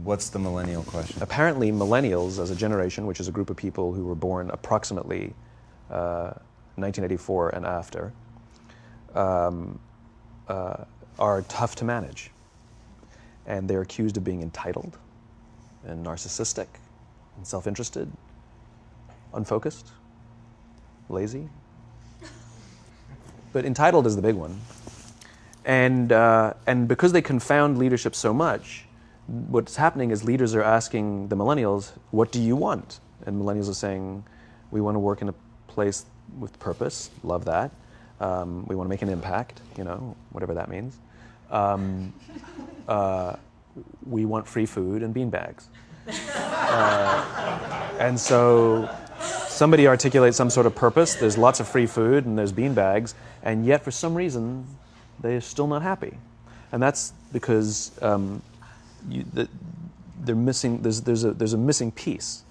What's the millennial question? Apparently, millennials as a generation, which is a group of people who were born approximately 1984 and after, are tough to manage. And they're accused of being entitled and narcissistic and self-interested, unfocused, lazy. But entitled is the big one. And because they confound leadership so much, what's happening is leaders are asking the millennials, what do you want? And millennials are saying, we want to work in a place with purpose, love that. We want to make an impact, whatever that means. We want free food and beanbags. And so somebody articulates some sort of purpose, there's lots of free food and there's beanbags, and yet for some reason, they're still not happy. And that's because they're missing. There's a missing piece.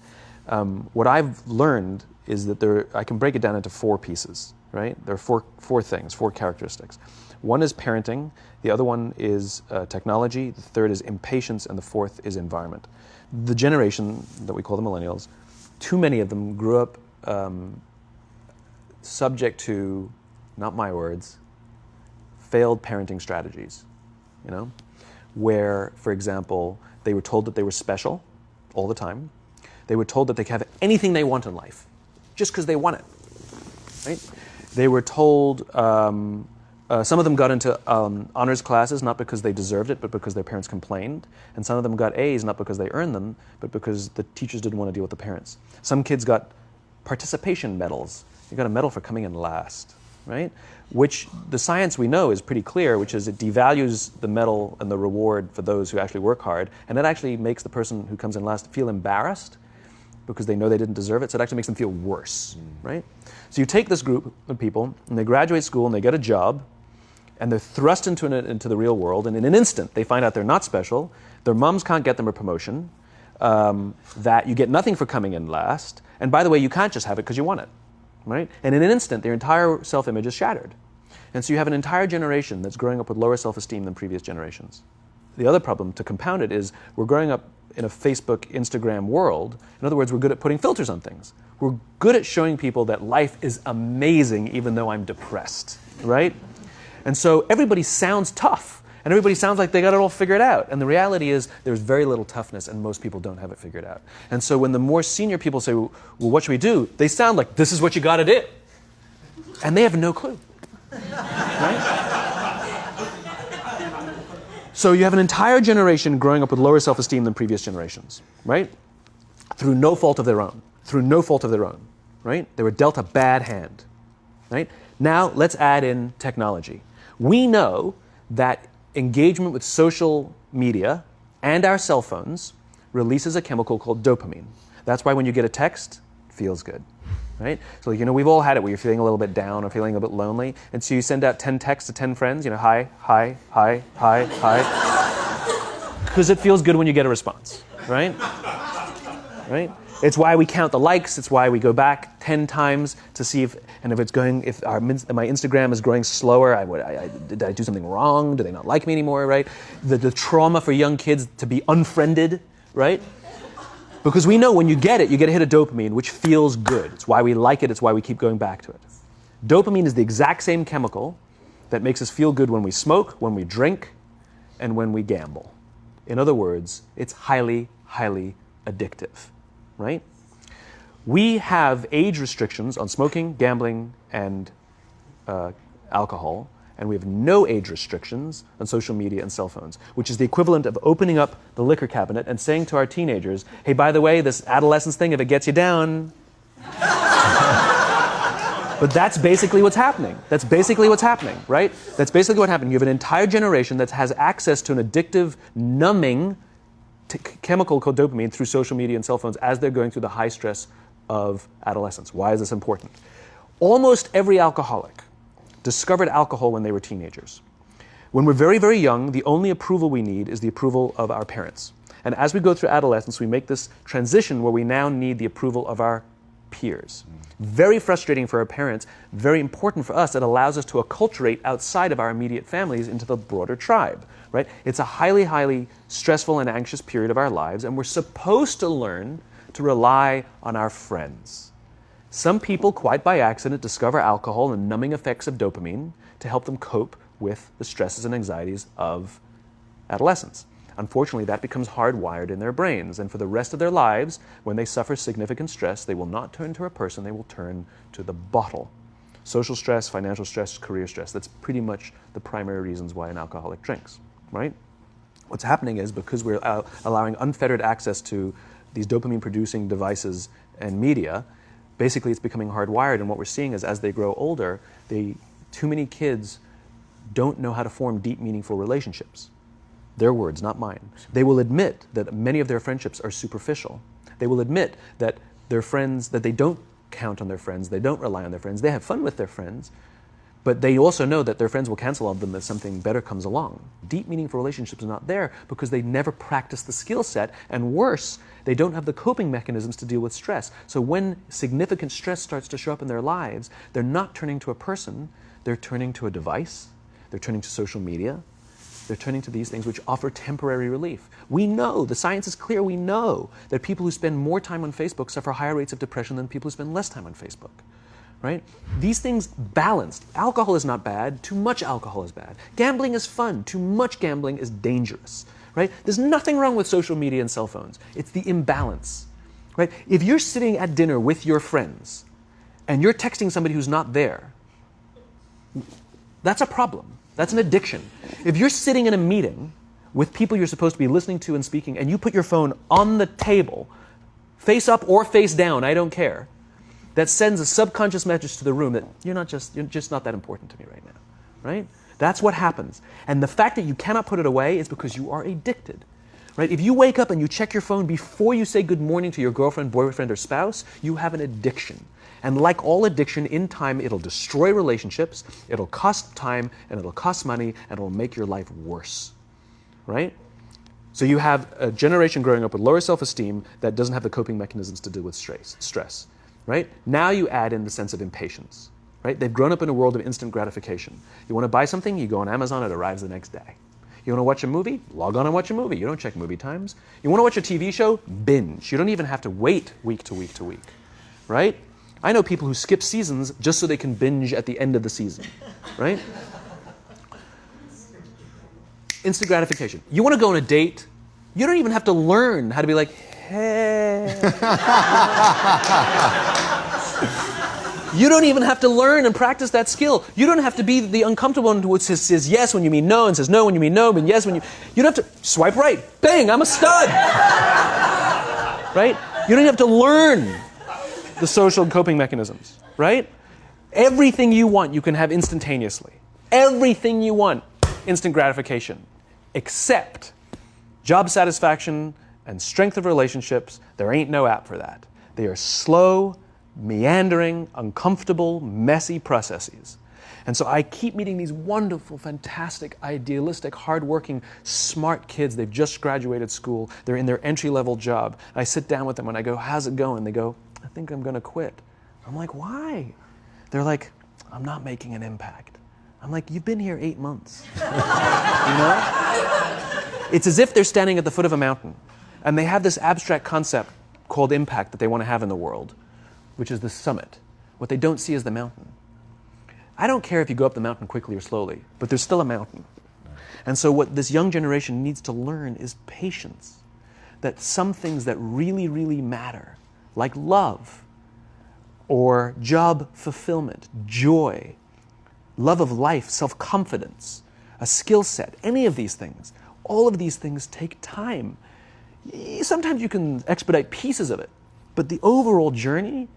What I've learned is that I can break it down into four pieces. Right? There are four things, four characteristics. One is parenting. The other one is technology. The third is impatience, and the fourth is environment. The generation that we call the millennials, too many of them grew up subject to, not my words, failed parenting strategies. Where, for example, they were told that they were special all the time. They were told that they could have anything they want in life, just because they want it. Right? They were told, some of them got into honors classes, not because they deserved it, but because their parents complained. And some of them got A's, not because they earned them, but because the teachers didn't want to deal with the parents. Some kids got participation medals. You got a medal for coming in last, right? Which the science we know is pretty clear, which is it devalues the medal and the reward for those who actually work hard. And it actually makes the person who comes in last feel embarrassed because they know they didn't deserve it. So it actually makes them feel worse, right? So you take this group of people and they graduate school and they get a job and they're thrust into the real world, and in an instant they find out they're not special, their moms can't get them a promotion, that you get nothing for coming in last, and by the way, you can't just have it because you want it, right? And in an instant, their entire self-image is shattered. And so you have an entire generation that's growing up with lower self-esteem than previous generations. The other problem, to compound it, is we're growing up in a Facebook, Instagram world. In other words, we're good at putting filters on things. We're good at showing people that life is amazing even though I'm depressed, right? And so everybody sounds tough, and everybody sounds like they got it all figured out. And the reality is there's very little toughness, and most people don't have it figured out. And so when the more senior people say, well, what should we do? They sound like, this is what you got to do. And they have no clue, right? So you have an entire generation growing up with lower self-esteem than previous generations, right? Through no fault of their own. Through no fault of their own, right? They were dealt a bad hand, right? Now let's add in technology. We know that engagement with social media and our cell phones releases a chemical called dopamine. That's why when you get a text, it feels good, right? So, we've all had it where you're feeling a little bit down or feeling a bit lonely, and so you send out 10 texts to 10 friends, hi, hi, hi, hi, hi, because it feels good when you get a response, right? Right? It's why we count the likes. It's why we go back 10 times to see if my Instagram is growing slower, did I do something wrong? Do they not like me anymore, right? The trauma for young kids to be unfriended, right? Because we know when you get a hit of dopamine, which feels good. It's why we like it. It's why we keep going back to it. Dopamine is the exact same chemical that makes us feel good when we smoke, when we drink, and when we gamble. In other words, it's highly, highly addictive. Right? We have age restrictions on smoking, gambling, and alcohol, and we have no age restrictions on social media and cell phones, which is the equivalent of opening up the liquor cabinet and saying to our teenagers, hey, by the way, this adolescence thing, if it gets you down. But that's basically what's happening. That's basically what's happening, right? That's basically what happened. You have an entire generation that has access to an addictive, numbing chemical called dopamine through social media and cell phones as they're going through the high stress of adolescence. Why is this important? Almost every alcoholic discovered alcohol when they were teenagers. When we're very, very young, the only approval we need is the approval of our parents. And as we go through adolescence, we make this transition where we now need the approval of our peers. Very frustrating for our parents, very important for us. It allows us to acculturate outside of our immediate families into the broader tribe, right? It's a highly, highly stressful and anxious period of our lives, and we're supposed to learn to rely on our friends. Some people, quite by accident, discover alcohol and numbing effects of dopamine to help them cope with the stresses and anxieties of adolescence. Unfortunately, that becomes hardwired in their brains, and for the rest of their lives, when they suffer significant stress, they will not turn to a person, they will turn to the bottle. Social stress, financial stress, career stress, that's pretty much the primary reasons why an alcoholic drinks, right? What's happening is because we're allowing unfettered access to these dopamine-producing devices and media, basically it's becoming hardwired, and what we're seeing is as they grow older, too many kids don't know how to form deep, meaningful relationships. Their words, not mine. They will admit that many of their friendships are superficial. They will admit that their friends, that they don't count on their friends, they don't rely on their friends, they have fun with their friends, but they also know that their friends will cancel on them if something better comes along. Deep, meaningful relationships are not there because they never practice the skill set, and worse, they don't have the coping mechanisms to deal with stress. So when significant stress starts to show up in their lives, they're not turning to a person, they're turning to a device, they're turning to social media, they're turning to these things which offer temporary relief. We know, the science is clear, we know that people who spend more time on Facebook suffer higher rates of depression than people who spend less time on Facebook, right? These things balanced. Alcohol is not bad, too much alcohol is bad. Gambling is fun, too much gambling is dangerous, right? There's nothing wrong with social media and cell phones. It's the imbalance, right? If you're sitting at dinner with your friends and you're texting somebody who's not there, that's a problem. That's an addiction. If you're sitting in a meeting with people you're supposed to be listening to and speaking, and you put your phone on the table, face up or face down, I don't care, that sends a subconscious message to the room that you're just not that important to me right now, right? That's what happens. And the fact that you cannot put it away is because you are addicted, right? If you wake up and you check your phone before you say good morning to your girlfriend, boyfriend, or spouse, you have an addiction. And like all addiction, in time, it'll destroy relationships, it'll cost time, and it'll cost money, and it'll make your life worse, right? So you have a generation growing up with lower self-esteem that doesn't have the coping mechanisms to deal with stress, right? Now you add in the sense of impatience, right? They've grown up in a world of instant gratification. You want to buy something, you go on Amazon, it arrives the next day. You want to watch a movie? Log on and watch a movie. You don't check movie times. You want to watch a TV show? Binge. You don't even have to wait week to week to week, right? I know people who skip seasons just so they can binge at the end of the season, right? Instant gratification. You want to go on a date, you don't even have to learn how to be like, hey. You don't even have to learn and practice that skill. You don't have to be the uncomfortable one who says yes when you mean no and says no when you mean no, but yes when you... You don't have to swipe right. Bang, I'm a stud. Right? You don't have to learn the social coping mechanisms, right? Everything you want, you can have instantaneously. Everything you want, instant gratification. Except job satisfaction and strength of relationships, there ain't no app for that. They are slow, meandering, uncomfortable, messy processes. And so I keep meeting these wonderful, fantastic, idealistic, hardworking, smart kids. They've just graduated school. They're in their entry-level job. And I sit down with them and I go, how's it going? They go, I think I'm going to quit. I'm like, why? They're like, I'm not making an impact. I'm like, you've been here 8 months. You know? It's as if they're standing at the foot of a mountain and they have this abstract concept called impact that they want to have in the world, which is the summit. What they don't see is the mountain. I don't care if you go up the mountain quickly or slowly, but there's still a mountain. And so what this young generation needs to learn is patience. That some things that really, really matter, like love, or job fulfillment, joy, love of life, self-confidence, a skill set, any of these things, all of these things take time. Sometimes you can expedite pieces of it, but the overall journey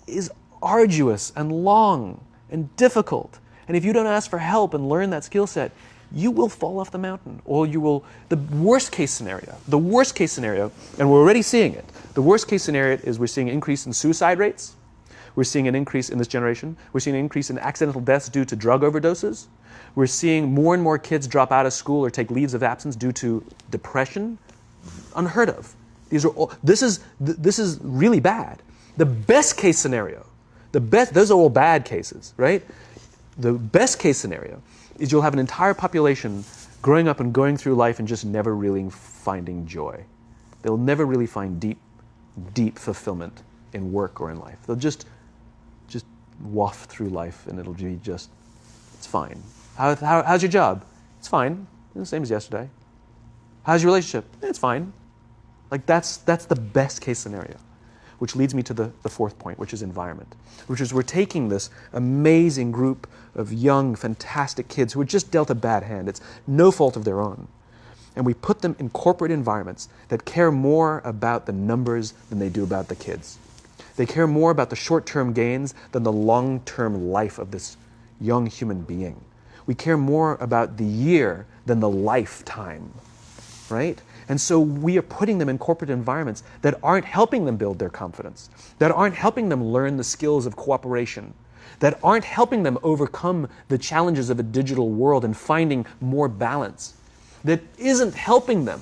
is arduous and long and difficult. And if you don't ask for help and learn that skill set, you will fall off the mountain, or you will, the worst case scenario, and we're already seeing it, the worst case scenario is we're seeing an increase in suicide rates, we're seeing an increase in this generation, we're seeing an increase in accidental deaths due to drug overdoses, we're seeing more and more kids drop out of school or take leaves of absence due to depression, unheard of. This is really bad. The best case scenario, those are all bad cases, right? The best case scenario is you'll have an entire population growing up and going through life and just never really finding joy. They'll never really find deep fulfillment in work or in life. They'll just waft through life and it'll be just, it's fine. How's your job? It's fine. It's the same as yesterday. How's your relationship? It's fine. Like that's the best case scenario, which leads me to the fourth point, which is environment, which is we're taking this amazing group of young, fantastic kids who were just dealt a bad hand. It's no fault of their own. And we put them in corporate environments that care more about the numbers than they do about the kids. They care more about the short-term gains than the long-term life of this young human being. We care more about the year than the lifetime, right? And so we are putting them in corporate environments that aren't helping them build their confidence, that aren't helping them learn the skills of cooperation, that aren't helping them overcome the challenges of a digital world and finding more balance, that isn't helping them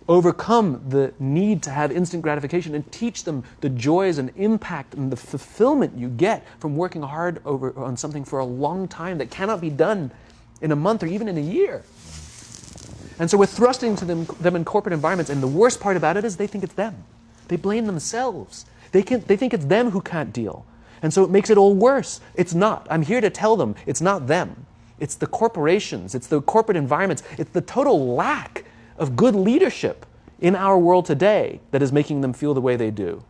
overcome the need to have instant gratification and teach them the joys and impact and the fulfillment you get from working hard on something for a long time that cannot be done in a month or even in a year. And so we're thrusting to them in corporate environments, and the worst part about it is they think it's them. They blame themselves. They think it's them who can't deal. And so it makes it all worse. It's not. I'm here to tell them it's not them. It's the corporations. It's the corporate environments. It's the total lack of good leadership in our world today that is making them feel the way they do.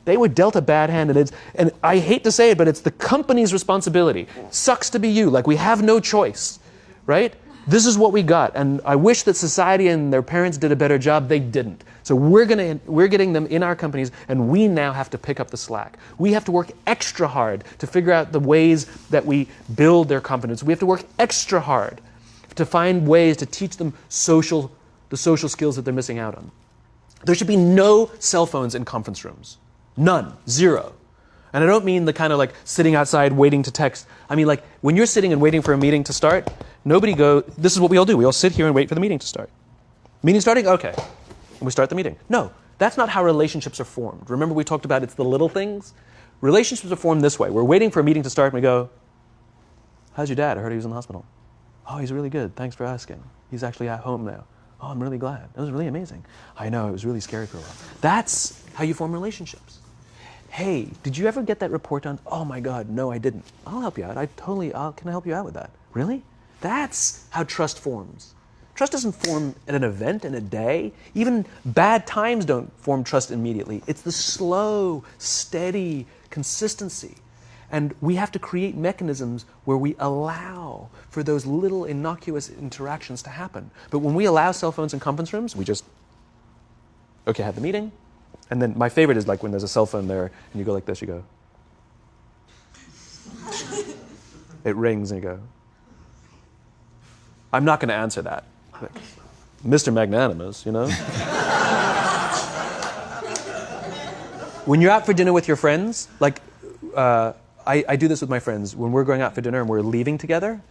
They were dealt a bad hand, and I hate to say it, but it's the company's responsibility. Sucks to be you. Like, we have no choice, right? This is what we got, and I wish that society and their parents did a better job. They didn't. So we're getting them in our companies, and we now have to pick up the slack. We have to work extra hard to figure out the ways that we build their confidence. We have to work extra hard to find ways to teach them the social skills that they're missing out on. There should be no cell phones in conference rooms. None. Zero. And I don't mean the kind of like sitting outside waiting to text. I mean like when you're sitting and waiting for a meeting to start, this is what we all do. We all sit here and wait for the meeting to start. Meeting starting? Okay. And we start the meeting. No, that's not how relationships are formed. Remember we talked about it's the little things? Relationships are formed this way. We're waiting for a meeting to start and we go, how's your dad? I heard he was in the hospital. Oh, he's really good. Thanks for asking. He's actually at home now. Oh, I'm really glad. That was really amazing. I know, it was really scary for a while. That's how you form relationships. Hey, did you ever get that report done? Oh my God, no, I didn't. I'll help you out. Can I help you out with that? Really? That's how trust forms. Trust doesn't form at an event in a day. Even bad times don't form trust immediately. It's the slow, steady consistency. And we have to create mechanisms where we allow for those little innocuous interactions to happen. But when we allow cell phones in conference rooms, we just, okay, have the meeting. And then my favorite is like when there's a cell phone there and you go like this, you go. It rings and you go. I'm not going to answer that. Like, Mr. Magnanimous, you know? When you're out for dinner with your friends, like, I do this with my friends. When we're going out for dinner and we're leaving together,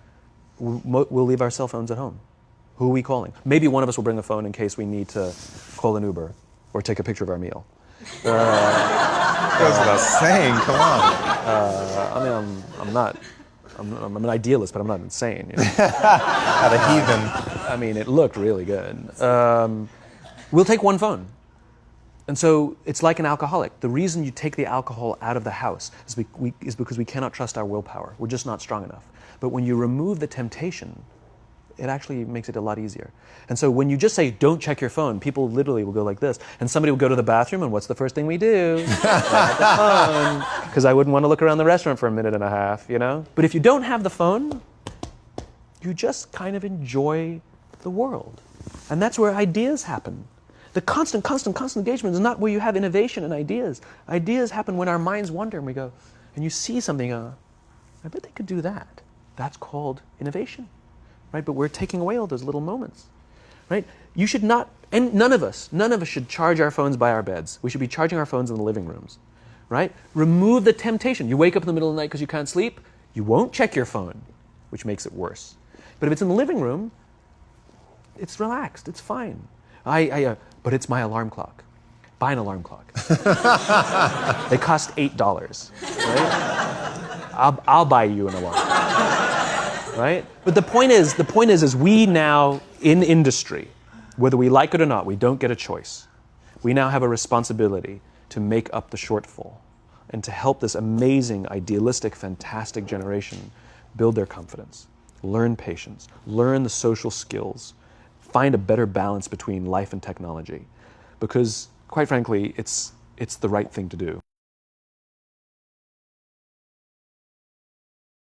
we'll leave our cell phones at home. Who are we calling? Maybe one of us will bring a phone in case we need to call an Uber or take a picture of our meal. That's what I was saying. Come on. I'm an idealist, but I'm not insane. You know? At a heathen. I mean, it looked really good. We'll take one phone. And so it's like an alcoholic. The reason you take the alcohol out of the house is because we cannot trust our willpower. We're just not strong enough. But when you remove the temptation, it actually makes it a lot easier. And so when you just say, don't check your phone, people literally will go like this. And somebody will go to the bathroom, and what's the first thing we do? Grab the phone. Because I wouldn't want to look around the restaurant for a minute and a half, you know? But if you don't have the phone, you just kind of enjoy the world. And that's where ideas happen. The constant engagement is not where you have innovation and ideas. Ideas happen when our minds wander and we go, and you see something, I bet they could do that. That's called innovation, right? But we're taking away all those little moments, right? You should not, and none of us should charge our phones by our beds. We should be charging our phones in the living rooms, right? Remove the temptation. You wake up in the middle of the night because you can't sleep, you won't check your phone, which makes it worse. But if it's in the living room, it's relaxed, it's fine. But it's my alarm clock. buy an alarm clock. They cost $8, right? I'll buy you an alarm, right? But the point is we now in industry, whether we like it or not, we don't get a choice. We now have a responsibility to make up the shortfall and to help this amazing, idealistic, fantastic generation build their confidence, learn patience, learn the social skills, find a better balance between life and technology. Because, quite frankly, it's the right thing to do.